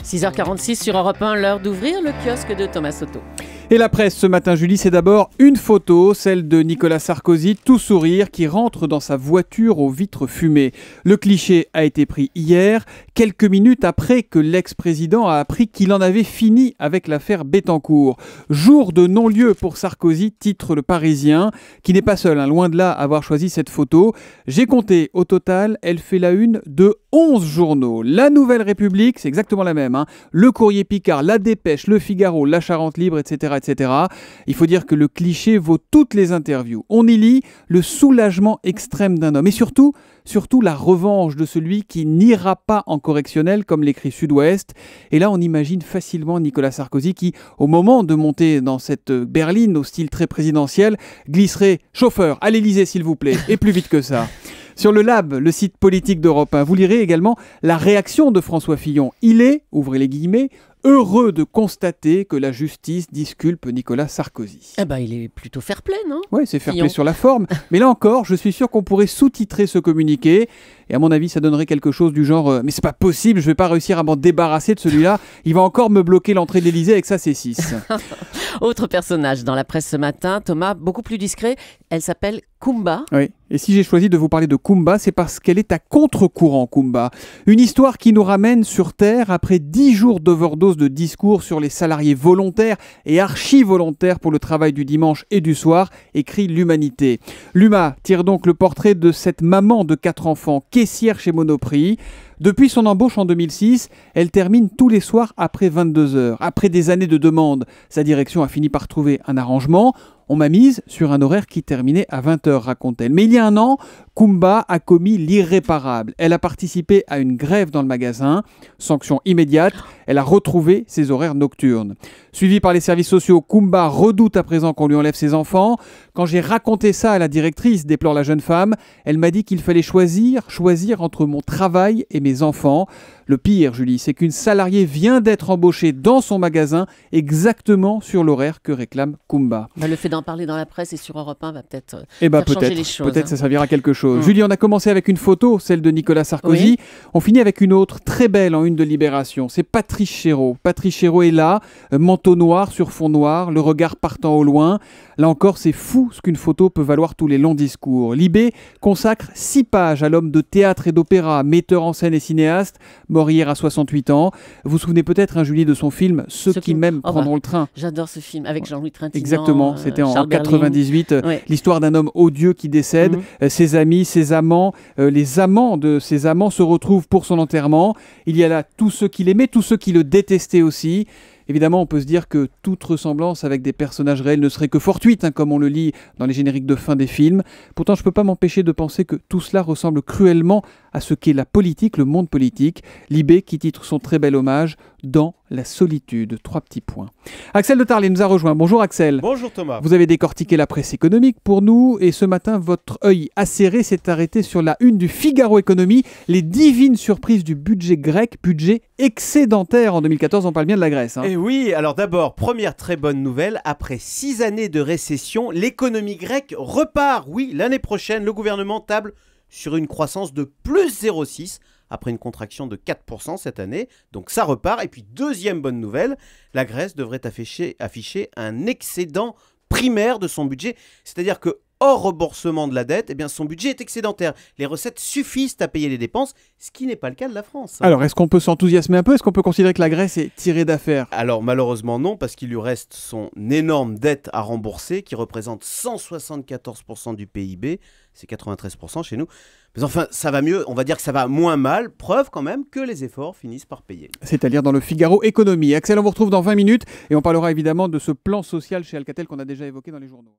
6h46 sur Europe 1, l'heure d'ouvrir le kiosque de Thomas Soto. Et la presse ce matin, Julie, c'est d'abord une photo, celle de Nicolas Sarkozy, tout sourire, qui rentre dans sa voiture aux vitres fumées. Le cliché a été pris hier, quelques minutes après que l'ex-président a appris qu'il en avait fini avec l'affaire Bettencourt. Jour de non-lieu pour Sarkozy, titre Le Parisien, qui n'est pas seul, loin de là, à avoir choisi cette photo. J'ai compté, au total, elle fait la une de 11 journaux. La Nouvelle République, c'est exactement la même. Le Courrier Picard, La Dépêche, Le Figaro, La Charente Libre, etc. Il faut dire que le cliché vaut toutes les interviews. On y lit le soulagement extrême d'un homme et surtout la revanche de celui qui n'ira pas en correctionnel, comme l'écrit Sud-Ouest. Et là, on imagine facilement Nicolas Sarkozy qui, au moment de monter dans cette berline au style très présidentiel, glisserait « Chauffeur, à l'Élysée s'il vous plaît » et plus vite que ça. Sur le Lab, le site politique d'Europe 1, vous lirez également la réaction de François Fillon. Il est, ouvrez les guillemets, heureux de constater que la justice disculpe Nicolas Sarkozy. Il est plutôt fair-play, non ? Oui, c'est fair-play sur la forme. Mais là encore, je suis sûr qu'on pourrait sous-titrer ce communiqué. Et à mon avis, ça donnerait quelque chose du genre « Mais c'est pas possible, je vais pas réussir à m'en débarrasser de celui-là. Il va encore me bloquer l'entrée de l'Élysée avec ça, c'est 6. » Autre personnage dans la presse ce matin, Thomas, beaucoup plus discret. Elle s'appelle Kumba. Oui, et si j'ai choisi de vous parler de Kumba, c'est parce qu'elle est à contre-courant, Kumba. Une histoire qui nous ramène sur Terre après 10 jours d'overdose de discours sur les salariés volontaires et archi-volontaires pour le travail du dimanche et du soir, écrit l'Humanité. L'Huma tire donc le portrait de cette maman de 4 enfants, caissière chez Monoprix. Depuis son embauche en 2006, elle termine tous les soirs après 22 heures. Après des années de demande, sa direction a fini par trouver un arrangement. On m'a mise sur un horaire qui terminait à 20h, raconte-t-elle. Mais il y a un an, Kumba a commis l'irréparable. Elle a participé à une grève dans le magasin. Sanction immédiate, elle a retrouvé ses horaires nocturnes. Suivie par les services sociaux, Kumba redoute à présent qu'on lui enlève ses enfants. Quand j'ai raconté ça à la directrice, déplore la jeune femme, elle m'a dit qu'il fallait choisir entre mon travail et mes enfants. Le pire, Julie, c'est qu'une salariée vient d'être embauchée dans son magasin exactement sur l'horaire que réclame Kumba. Le fait d'en parler dans la presse et sur Europe 1 va peut-être faire changer les choses. Peut-être ça servira à quelque chose. Julie, on a commencé avec une photo, celle de Nicolas Sarkozy. Oui. On finit avec une autre, très belle en une de Libération. C'est Patrice Chéreau. Patrice Chéreau est là, manteau noir sur fond noir, le regard partant au loin. Là encore, c'est fou ce qu'une photo peut valoir tous les longs discours. Libé consacre 6 pages à l'homme de théâtre et d'opéra, metteur en scène et cinéaste, mort hier à 68 ans. Vous vous souvenez peut-être, Julie, de son film « Ceux qui m'aiment prendront le train ». J'adore ce film, avec Jean-Louis Trintignant. Exactement, c'était en 98. L'histoire d'un homme odieux qui décède. Ses amis, ses amants, les amants de ses amants se retrouvent pour son enterrement. Il y a là tous ceux qui l'aimaient, tous ceux qui le détestaient aussi. Évidemment, on peut se dire que toute ressemblance avec des personnages réels ne serait que fortuite, comme on le lit dans les génériques de fin des films. Pourtant, je ne peux pas m'empêcher de penser que tout cela ressemble cruellement à ce qu'est la politique, le monde politique. Libé qui titre son très bel hommage « Dans la solitude ». 3 petits points. Axel de Tarlet nous a rejoint. Bonjour Axel. Bonjour Thomas. Vous avez décortiqué la presse économique pour nous et ce matin, votre œil acéré s'est arrêté sur la une du Figaro Économie. Les divines surprises du budget grec, budget excédentaire en 2014. On parle bien de la Grèce. Et oui, alors d'abord, première très bonne nouvelle, après 6 années de récession, l'économie grecque repart. Oui, l'année prochaine, le gouvernement table sur une croissance de plus 0,6 après une contraction de 4% cette année. Donc ça repart. Et puis deuxième bonne nouvelle, la Grèce devrait afficher un excédent primaire de son budget. C'est-à-dire que hors remboursement de la dette, son budget est excédentaire. Les recettes suffisent à payer les dépenses, ce qui n'est pas le cas de la France. Alors, est-ce qu'on peut s'enthousiasmer un peu ? Est-ce qu'on peut considérer que la Grèce est tirée d'affaire ? Alors, malheureusement non, parce qu'il lui reste son énorme dette à rembourser, qui représente 174% du PIB. C'est 93% chez nous. Mais enfin, ça va mieux. On va dire que ça va moins mal. Preuve quand même que les efforts finissent par payer. C'est à lire dans le Figaro Économie. Axel, on vous retrouve dans 20 minutes et on parlera évidemment de ce plan social chez Alcatel qu'on a déjà évoqué dans les journaux.